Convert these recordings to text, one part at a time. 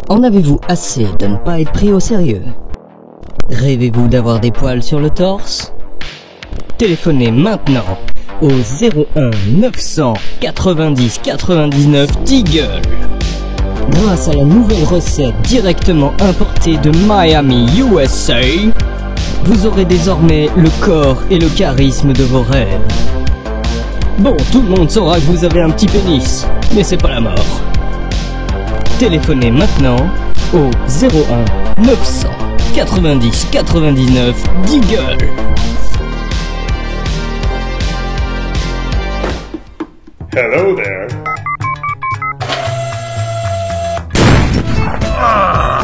En avez-vous assez de ne pas être pris au sérieux? Rêvez-vous d'avoir des poils sur le torse? Téléphonez maintenant au 01 900 90 99 Deagle. Grâce à la nouvelle recette directement importée de Miami, USA, vous aurez désormais le corps et le charisme de vos rêves. Bon, tout le monde saura que vous avez un petit pénis, mais c'est pas la mort. Téléphonez maintenant au 01 900 90 99 Deagle. Hello there. Ha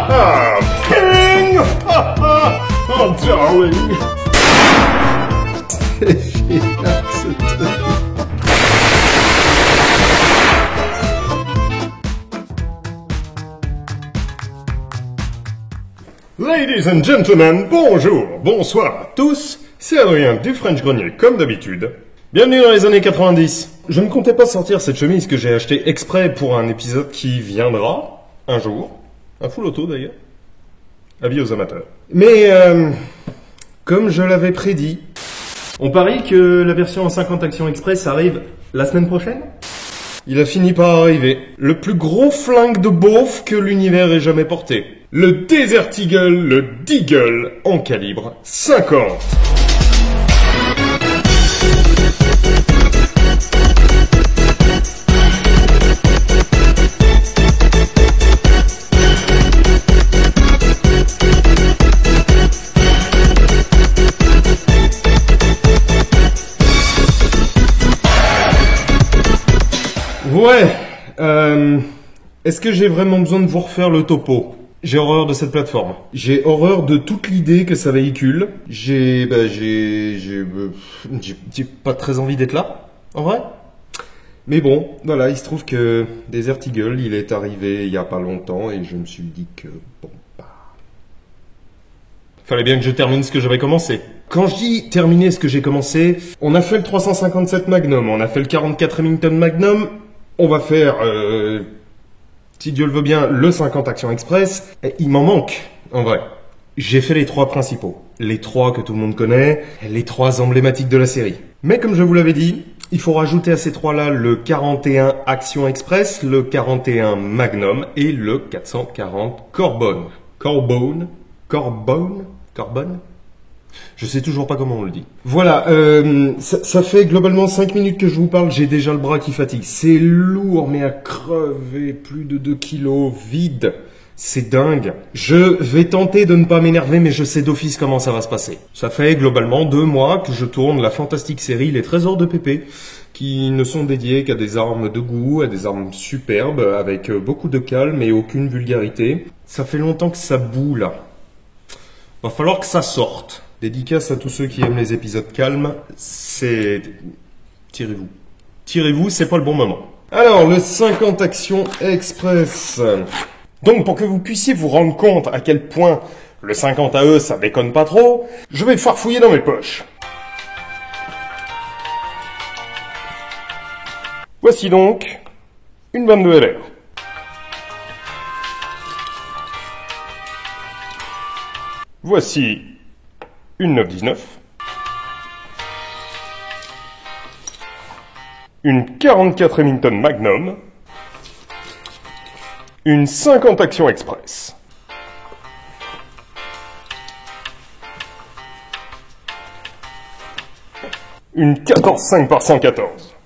ha! King! Ha ha! Oh, darling! C'est génial, ce truc. Ladies and gentlemen, bonjour, bonsoir à tous, c'est Adrien du French Grenier comme d'habitude. Bienvenue dans les années 90. Je ne comptais pas sortir cette chemise que j'ai achetée exprès pour un épisode qui viendra un jour. Un full auto d'ailleurs. Avis aux amateurs. Mais comme je l'avais prédit, on parie que la version en 50 Action Express arrive la semaine prochaine. Il a fini par arriver. Le plus gros flingue de beauf que l'univers ait jamais porté. Le Desert Eagle, le Deagle en calibre 50. Ouais, est-ce que j'ai vraiment besoin de vous refaire le topo? J'ai horreur de cette plateforme. J'ai horreur de toute l'idée que ça véhicule. J'ai pas très envie d'être là, en vrai. Mais bon, voilà, il se trouve que Desert Eagle, il est arrivé il y a pas longtemps et je me suis dit que, bon, bah... Fallait bien que je termine ce que j'avais commencé. Quand je dis terminer ce que j'ai commencé, on a fait le 357 Magnum, on a fait le 44 Remington Magnum, on va faire... si Dieu le veut bien, le 50 Action Express, il m'en manque, en vrai. J'ai fait les 3 principaux. Les 3 que tout le monde connaît, les 3 emblématiques de la série. Mais comme je vous l'avais dit, il faut rajouter à ces 3-là le 41 Action Express, le 41 Magnum et le 440 Corbone. Corbone? Je sais toujours pas comment on le dit. Voilà, ça fait globalement 5 minutes que je vous parle, j'ai déjà le bras qui fatigue. C'est lourd, mais à crever, plus de 2 kilos, vide. C'est dingue. Je vais tenter de ne pas m'énerver, mais je sais d'office comment ça va se passer. Ça fait globalement 2 mois que je tourne la fantastique série Les Trésors de Pépé, qui ne sont dédiés qu'à des armes de goût, à des armes superbes, avec beaucoup de calme et aucune vulgarité. Ça fait longtemps que ça boue, là. Va falloir que ça sorte. Dédicace à tous ceux qui aiment les épisodes calmes, c'est... Tirez-vous. Tirez-vous, c'est pas le bon moment. Alors, le 50 Action Express. Donc, pour que vous puissiez vous rendre compte à quel point le 50 AE, ça déconne pas trop, je vais farfouiller dans mes poches. Voici donc une 22 LR. Voici une 919, une 44 Remington Magnum, une 50 Action Express, une 14-5 par 114.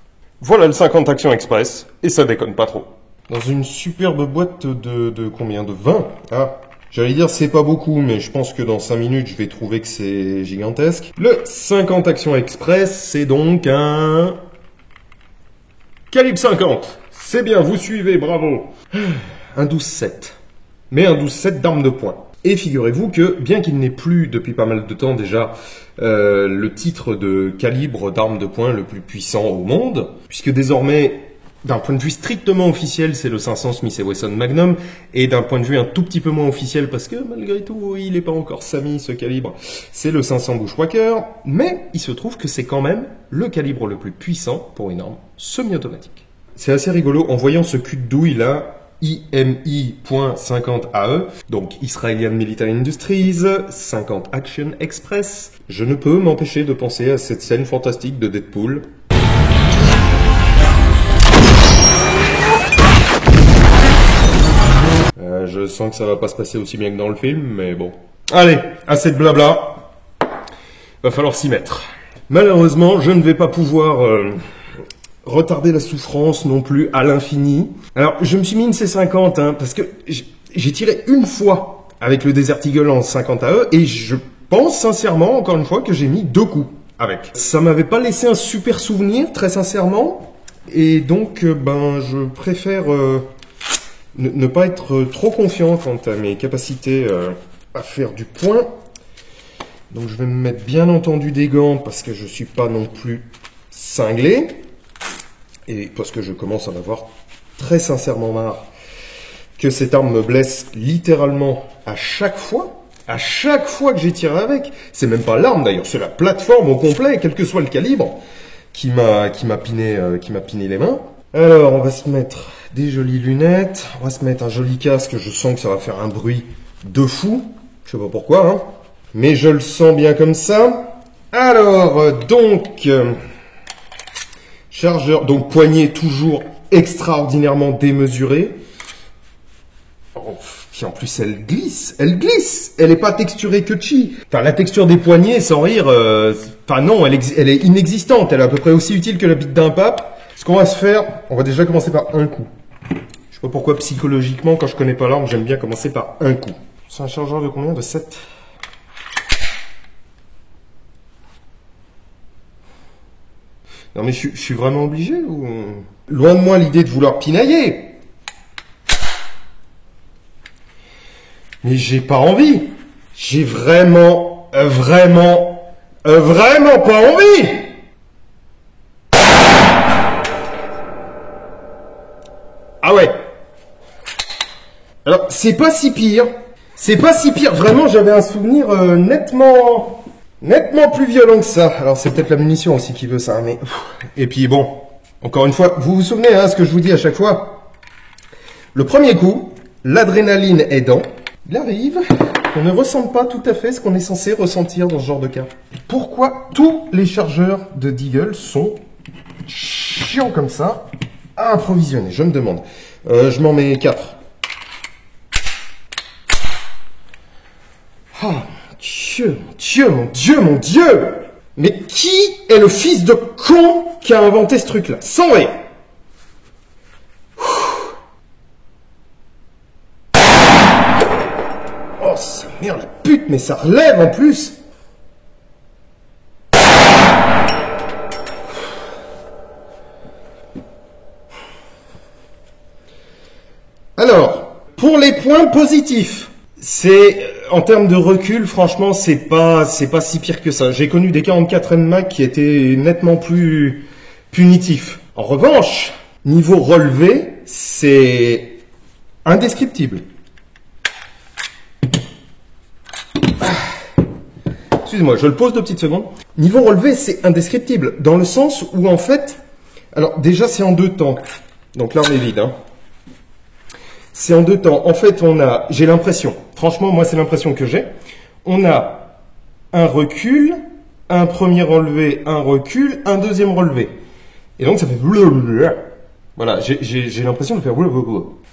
Voilà le 50 Action Express, et ça déconne pas trop. Dans une superbe boîte de combien? De 20? Ah, j'allais dire c'est pas beaucoup, mais je pense que dans 5 minutes, je vais trouver que c'est gigantesque. Le 50 Action Express, c'est donc un... calibre 50. C'est bien, vous suivez, bravo. Un 12-7. Mais un 12-7 d'arme de poing. Et figurez-vous que, bien qu'il n'ait plus depuis pas mal de temps déjà le titre de calibre d'arme de poing le plus puissant au monde, puisque désormais, d'un point de vue strictement officiel, c'est le 500 Smith & Wesson Magnum, et d'un point de vue un tout petit peu moins officiel, parce que malgré tout, il n'est pas encore SAMI ce calibre, c'est le 500 Bushwhacker, mais il se trouve que c'est quand même le calibre le plus puissant pour une arme semi-automatique. C'est assez rigolo, en voyant ce cul de douille là, IMI.50AE, donc Israeli Military Industries, 50 Action Express. Je ne peux m'empêcher de penser à cette scène fantastique de Deadpool. Je sens que ça va pas se passer aussi bien que dans le film, mais bon. Allez, assez de blabla. Va falloir s'y mettre. Malheureusement, je ne vais pas pouvoir retarder la souffrance non plus à l'infini. Alors, je me suis mis une C50, hein, parce que j'ai tiré une fois avec le Desert Eagle en 50 AE, et je pense sincèrement, encore une fois, que j'ai mis 2 coups avec. Ça m'avait pas laissé un super souvenir, très sincèrement, et donc, je préfère ne pas être trop confiant quant à mes capacités à faire du point. Donc je vais me mettre bien entendu des gants parce que je suis pas non plus cinglé et parce que je commence à en avoir très sincèrement marre que cette arme me blesse littéralement à chaque fois que j'ai tiré avec. C'est même pas l'arme d'ailleurs, c'est la plateforme au complet, quel que soit le calibre, qui m'a piné les mains. Alors on va se mettre des jolies lunettes, on va se mettre un joli casque, je sens que ça va faire un bruit de fou, je sais pas pourquoi, hein. Mais je le sens bien comme ça. Alors, donc, chargeur, donc poignée toujours extraordinairement démesurée. Oh, puis en plus, elle glisse. Elle est pas texturée que chi. Enfin, la texture des poignets, sans rire, non, elle est inexistante. Elle est à peu près aussi utile que la bite d'un pape. Ce qu'on va se faire, on va déjà commencer par un coup. Je sais pas pourquoi, psychologiquement, quand je connais pas l'arme, j'aime bien commencer par un coup. C'est un chargeur de combien? De 7? Non mais je suis vraiment obligé ou... Loin de moi l'idée de vouloir pinailler. Mais j'ai pas envie. J'ai vraiment pas envie. Ah ouais. Alors, c'est pas si pire. Vraiment, j'avais un souvenir nettement plus violent que ça. Alors, c'est peut-être la munition aussi qui veut ça, mais... Et puis, bon, encore une fois, vous vous souvenez, hein, ce que je vous dis à chaque fois. Le premier coup, l'adrénaline aidant, il arrive qu'on ne ressente pas tout à fait ce qu'on est censé ressentir dans ce genre de cas. Pourquoi tous les chargeurs de Deagle sont chiants comme ça à approvisionner? Je me demande. Je m'en mets 4. Oh, mon Dieu! Mais qui est le fils de con qui a inventé ce truc-là? Sans rire. Oh, sa mère la pute, mais ça relève en plus! Alors, pour les points positifs, c'est, en termes de recul, franchement, c'est pas si pire que ça. J'ai connu des 44 NMAC qui étaient nettement plus punitifs. En revanche, niveau relevé, c'est indescriptible. Excusez-moi, je le pose 2 petites secondes. Niveau relevé, c'est indescriptible, dans le sens où, en fait, alors, déjà, c'est en 2 temps. Donc, l'arme est vide, hein. C'est en 2 temps. En fait, j'ai l'impression, franchement, moi, c'est l'impression que j'ai. On a un recul, un premier relevé, un recul, un deuxième relevé. Et donc, ça fait... Voilà, j'ai l'impression de faire...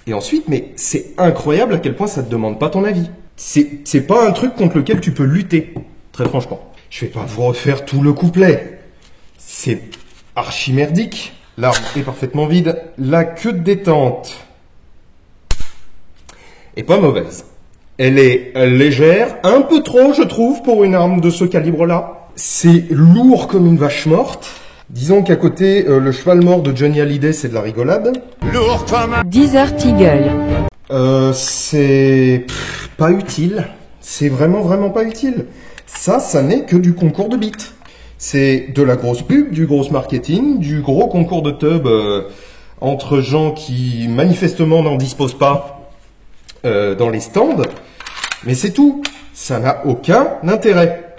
Et ensuite, mais c'est incroyable à quel point ça te demande pas ton avis. C'est pas un truc contre lequel tu peux lutter, très franchement. Je vais pas vous refaire tout le couplet. C'est archi merdique. L'arme est parfaitement vide. La queue de détente est pas mauvaise. Elle est légère, un peu trop, je trouve, pour une arme de ce calibre-là. C'est lourd comme une vache morte. Disons qu'à côté, le cheval mort de Johnny Hallyday, c'est de la rigolade. Lourd comme un... Desert Eagle. C'est pas utile. C'est vraiment pas utile. Ça n'est que du concours de bits. C'est de la grosse pub, du gros marketing, du gros concours de tub entre gens qui manifestement n'en disposent pas dans les stands. Mais c'est tout. Ça n'a aucun intérêt.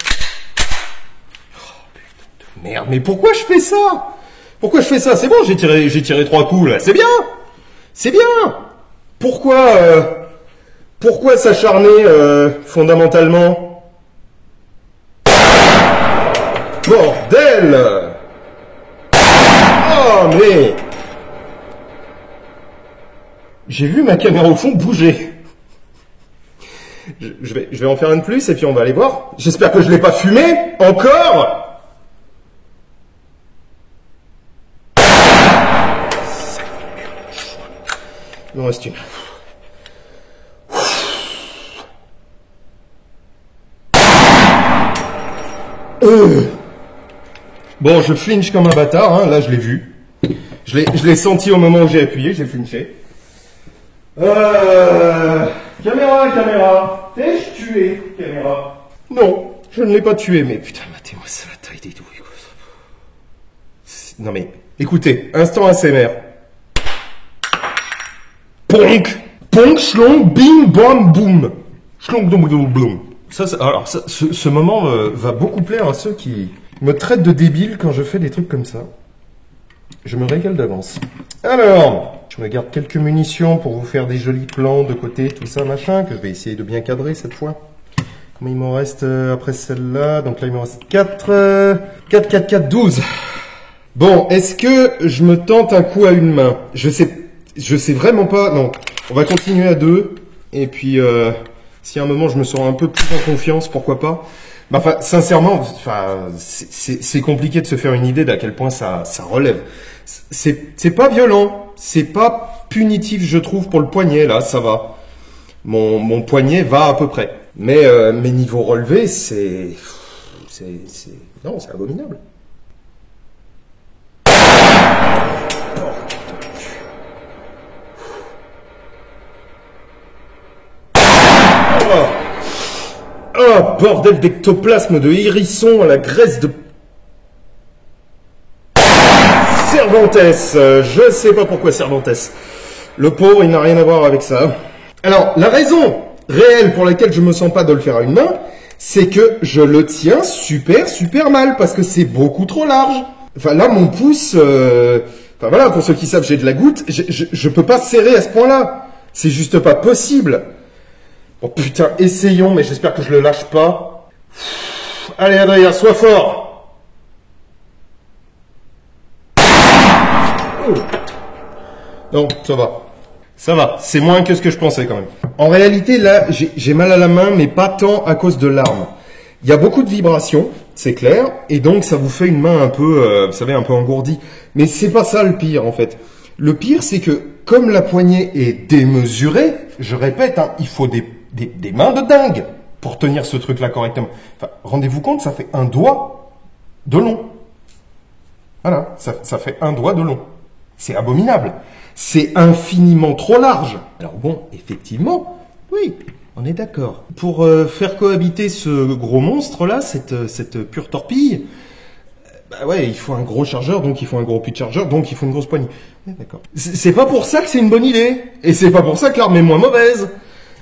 Oh, putain de merde. Mais pourquoi je fais ça? Pourquoi je fais ça? C'est bon, j'ai tiré 3 coups là. C'est bien. C'est bien. Pourquoi s'acharner fondamentalement? Bordel! Oh mais... J'ai vu ma caméra au fond bouger. Je vais en faire une plus et puis on va aller voir. J'espère que je l'ai pas fumé encore. Il en reste une. Bon, je flinche comme un bâtard, hein. Là je l'ai vu. Je l'ai senti au moment où j'ai appuyé, j'ai flinché. Caméra, t'ai-je tué, caméra? Non, je ne l'ai pas tué, mais putain, matez-moi ça, la taille des douilles, quoi. Non mais, écoutez, instant ASMR. Ponk, shlong, bing, bam, boum. Shlong, dom, dom, blom. Ce moment va beaucoup plaire à ceux qui me traitent de débile quand je fais des trucs comme ça. Je me régale d'avance. Alors, je me garde quelques munitions pour vous faire des jolis plans de côté, tout ça, machin, que je vais essayer de bien cadrer cette fois. Combien il m'en reste après celle-là? Donc là, il m'en reste 4. 4, 12. Bon, est-ce que je me tente un coup à une main? Je sais vraiment pas. Non, on va continuer à 2. Et puis, si à un moment je me sens un peu plus en confiance, pourquoi pas? Bah, enfin, sincèrement, c'est compliqué de se faire une idée d'à quel point ça relève. C'est pas violent, c'est pas punitif, je trouve, pour le poignet, là, ça va. Mon poignet va à peu près. Mais niveau relevé, non, c'est abominable. Oh, bordel d'ectoplasme de hérisson à la graisse de... Cervantes, je sais pas pourquoi Cervantes. Le pauvre, il n'a rien à voir avec ça. Alors, la raison réelle pour laquelle je me sens pas de le faire à une main, c'est que je le tiens super mal, parce que c'est beaucoup trop large. Enfin, là, mon pouce... Enfin, voilà, pour ceux qui savent, j'ai de la goutte, je peux pas serrer à ce point-là. C'est juste pas possible. Oh putain, essayons, mais j'espère que je le lâche pas. Allez, Adrien, sois fort. Non, ça va. Ça va, c'est moins que ce que je pensais quand même. En réalité, là, j'ai mal à la main, mais pas tant à cause de l'arme. Il y a beaucoup de vibrations, c'est clair, et donc ça vous fait une main un peu, vous savez, un peu engourdie. Mais c'est pas ça le pire, en fait. Le pire, c'est que, comme la poignée est démesurée, je répète, hein, il faut des mains de dingue pour tenir ce truc-là correctement. Enfin, rendez-vous compte, ça fait un doigt de long. Voilà, ça fait un doigt de long. C'est abominable. C'est infiniment trop large. Alors bon, effectivement, oui, on est d'accord. Pour faire cohabiter ce gros monstre-là, cette pure torpille, bah ouais, il faut un gros chargeur, donc il faut un gros puits de chargeur, donc il faut une grosse poignée. Ouais, d'accord. C'est pas pour ça que c'est une bonne idée. Et c'est pas pour ça que l'arme est moins mauvaise.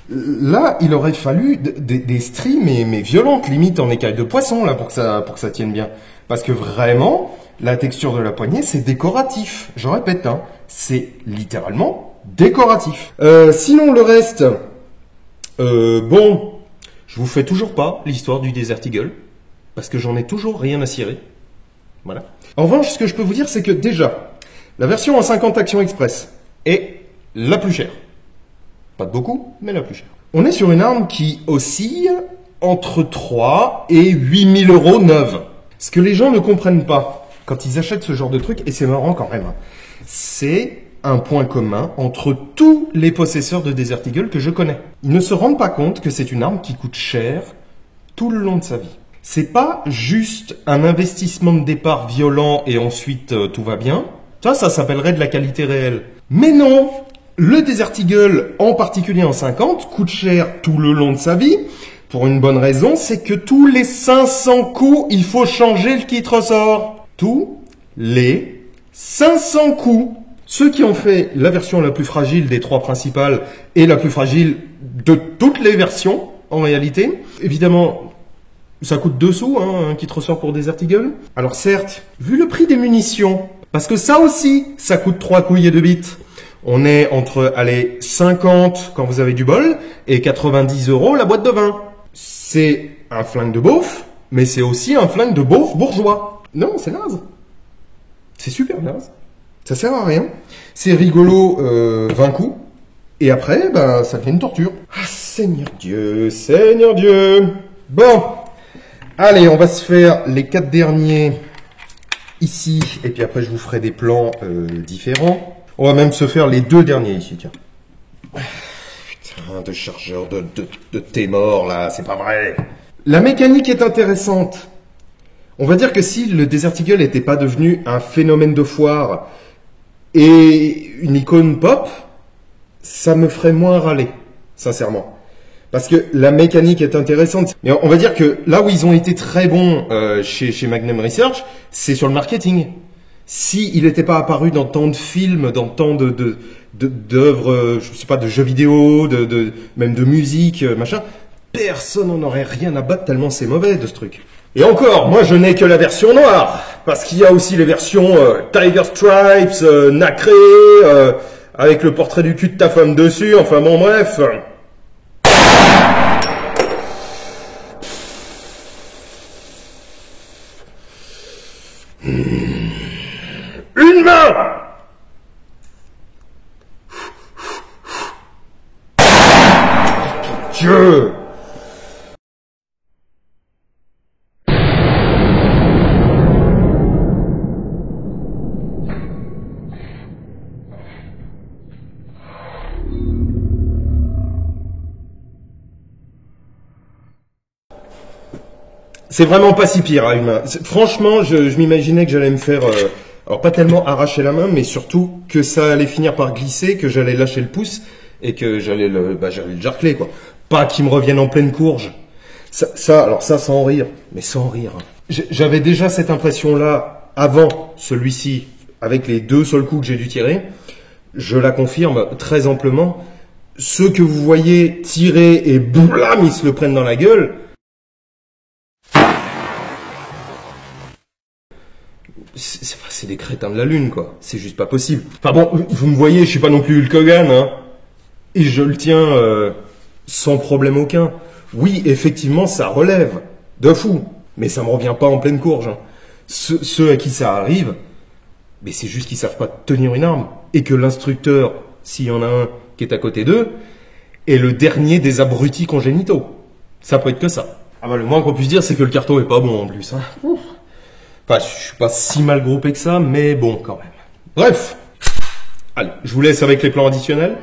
Là, il aurait fallu des stries, mais violentes, limite en écailles de poisson, là, pour que ça tienne bien. Parce que vraiment, la texture de la poignée, c'est décoratif. Je répète, hein, c'est littéralement décoratif. Sinon, le reste, bon, je vous fais toujours pas l'histoire du Desert Eagle, parce que j'en ai toujours rien à cirer. Voilà. En revanche, ce que je peux vous dire, c'est que déjà, la version en 50 Action Express est la plus chère. Pas de beaucoup, mais la plus chère. On est sur une arme qui oscille entre 3 et 8 000 € neuve. Ce que les gens ne comprennent pas quand ils achètent ce genre de truc, et c'est marrant quand même, c'est un point commun entre tous les possesseurs de Desert Eagle que je connais. Ils ne se rendent pas compte que c'est une arme qui coûte cher tout le long de sa vie. C'est pas juste un investissement de départ violent et ensuite tout va bien. Ça s'appellerait de la qualité réelle. Mais non! Le Desert Eagle, en particulier en 50, coûte cher tout le long de sa vie. Pour une bonne raison, c'est que tous les 500 coups, il faut changer le kit ressort. Tous les 500 coups. Ceux qui ont fait la version la plus fragile des 3 principales et la plus fragile de toutes les versions, en réalité. Évidemment, ça coûte 2 sous, hein, un kit ressort pour Desert Eagle. Alors certes, vu le prix des munitions, parce que ça aussi, ça coûte 3 couilles et 2 bits. On est entre, allez, 50 quand vous avez du bol et 90 € la boîte de vin. C'est un flingue de beauf, mais c'est aussi un flingue de beauf bourgeois. Non, c'est naze. C'est super naze. Ça sert à rien. C'est rigolo 20 coups. Et après, ben, ça fait une torture. Ah, Seigneur Dieu, Seigneur Dieu. Bon. Allez, on va se faire les 4 derniers ici. Et puis après, je vous ferai des plans différents. On va même se faire les 2 derniers ici, tiens. Putain, de chargeur de T-mort, là, c'est pas vrai. La mécanique est intéressante. On va dire que si le Desert Eagle n'était pas devenu un phénomène de foire et une icône pop, ça me ferait moins râler, sincèrement. Parce que la mécanique est intéressante. Mais on va dire que là où ils ont été très bons chez Magnum Research, c'est sur le marketing. Si il n'était pas apparu dans tant de films, dans tant d'œuvres, je sais pas, de jeux vidéo, même de musique, machin, personne n'en aurait rien à battre tellement c'est mauvais de ce truc. Et encore, moi je n'ai que la version noire, parce qu'il y a aussi les versions Tiger Stripes, nacré, avec le portrait du cul de ta femme dessus, enfin bon bref. Une main! Dieu! C'est vraiment pas si pire à une main. Franchement, je m'imaginais que j'allais me faire, alors pas tellement arracher la main, mais surtout que ça allait finir par glisser, que j'allais lâcher le pouce et que j'allais le jarcler, quoi. Pas qu'il me revienne en pleine courge. Alors ça sans rire, mais sans rire. J'avais déjà cette impression-là avant celui-ci, avec les 2 seuls coups que j'ai dû tirer. Je la confirme très amplement. Ceux que vous voyez tirer et blam, ils se le prennent dans la gueule. C'est des crétins de la lune, quoi. C'est juste pas possible. Enfin bon, vous me voyez, je suis pas non plus Hulk Hogan, hein. Et je le tiens sans problème aucun. Oui, effectivement, ça relève. De fou. Mais ça me revient pas en pleine courge. Hein. Ceux à qui ça arrive, mais c'est juste qu'ils savent pas tenir une arme. Et que l'instructeur, s'il y en a un qui est à côté d'eux, est le dernier des abrutis congénitaux. Ça peut être que ça. Ah bah le moins qu'on puisse dire, c'est que le carton est pas bon en plus. Hein. Enfin, je suis pas si mal groupé que ça, mais bon, quand même. Bref. Allez, je vous laisse avec les plans additionnels.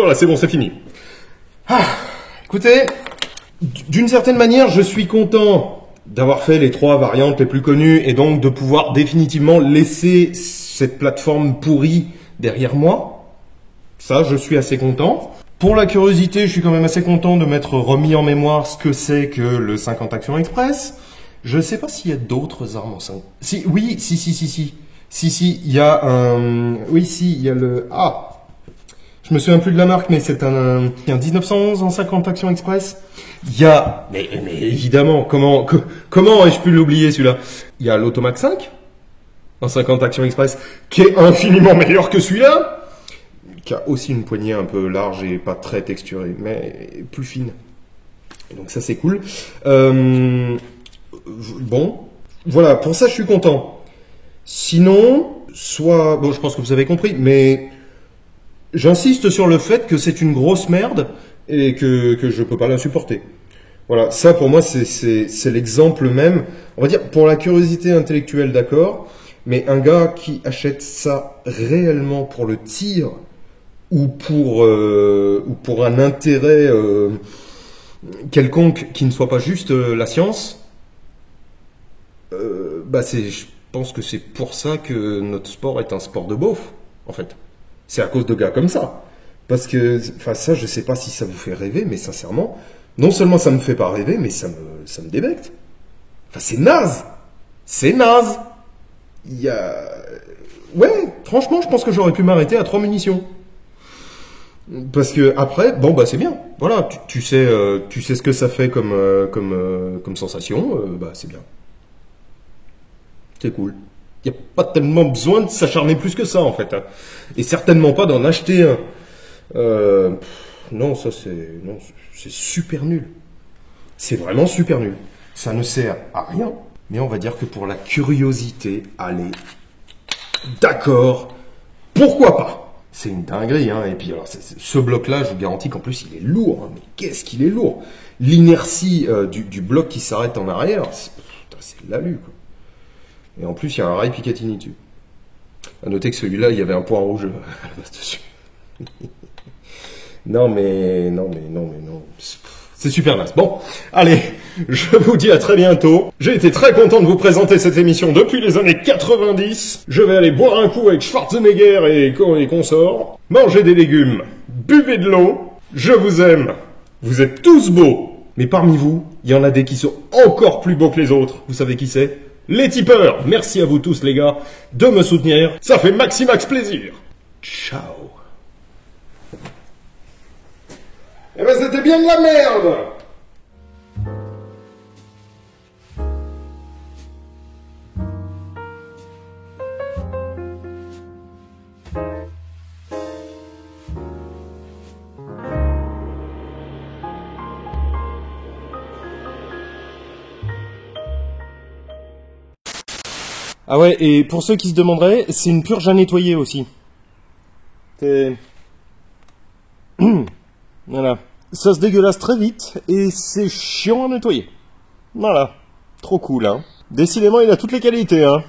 voilà, c'est bon, c'est fini. Ah, écoutez, d'une certaine manière, je suis content d'avoir fait les 3 variantes les plus connues et donc de pouvoir définitivement laisser cette plateforme pourrie derrière moi. Ça, je suis assez content. Pour la curiosité, je suis quand même assez content de m'être remis en mémoire ce que c'est que le 50 Action Express. Je ne sais pas s'il y a d'autres armes en 5. Si, oui, si, il y a un... Oui, si, il y a le... Ah, je me souviens plus de la marque, mais c'est un 1911 en 50 Action Express. Il y a... Mais évidemment, comment ai-je pu l'oublier celui-là? Il y a l'Automac 5 en 50 Action Express, qui est infiniment meilleur que celui-là, qui a aussi une poignée un peu large et pas très texturée, mais plus fine. Donc ça, c'est cool. Bon, voilà, pour ça, je suis content. Sinon, soit... Bon, je pense que vous avez compris, mais j'insiste sur le fait que c'est une grosse merde et que je peux pas la supporter. Voilà, ça pour moi, c'est l'exemple même. On va dire, pour la curiosité intellectuelle, d'accord, mais un gars qui achète ça réellement pour le tir ou pour un intérêt quelconque qui ne soit pas juste la science, je pense que c'est pour ça que notre sport est un sport de beauf, en fait. C'est à cause de gars comme ça. Parce que, enfin, ça, je sais pas si ça vous fait rêver, mais sincèrement, non seulement ça me fait pas rêver, mais ça me débecte. Enfin, c'est naze. C'est naze. Il y a... Ouais, franchement, je pense que j'aurais pu m'arrêter à 3 munitions. Parce que après, bon, bah, c'est bien. Voilà, tu sais ce que ça fait comme sensation, c'est bien. C'est cool. Il n'y a pas tellement besoin de s'acharner plus que ça, en fait. Hein. Et certainement pas d'en acheter un. Non, ça c'est super nul. C'est vraiment super nul. Ça ne sert à rien. Mais on va dire que pour la curiosité, allez, d'accord, pourquoi pas? C'est une dinguerie, hein. Et puis alors, ce bloc-là, je vous garantis qu'en plus il est lourd. Hein. Mais qu'est-ce qu'il est lourd? L'inertie du bloc qui s'arrête en arrière, c'est de l'alu, quoi. Et en plus, il y a un rail Picatinny dessus. À noter que celui-là, il y avait un point rouge à la base dessus. Non. C'est super naze. Bon, allez, je vous dis à très bientôt. J'ai été très content de vous présenter cette émission depuis les années 90. Je vais aller boire un coup avec Schwarzenegger et consorts. Mangez des légumes, buvez de l'eau. Je vous aime. Vous êtes tous beaux. Mais parmi vous, il y en a des qui sont encore plus beaux que les autres. Vous savez qui c'est? Les tipeurs. Merci à vous tous, les gars, de me soutenir. Ça fait maximax plaisir. Ciao. Eh ben, c'était bien de la merde. Ah ouais, et pour ceux qui se demanderaient, c'est une purge à nettoyer aussi. C'est... Voilà. Ça se dégueulasse très vite, et c'est chiant à nettoyer. Voilà. Trop cool, hein. Décidément, il a toutes les qualités, hein.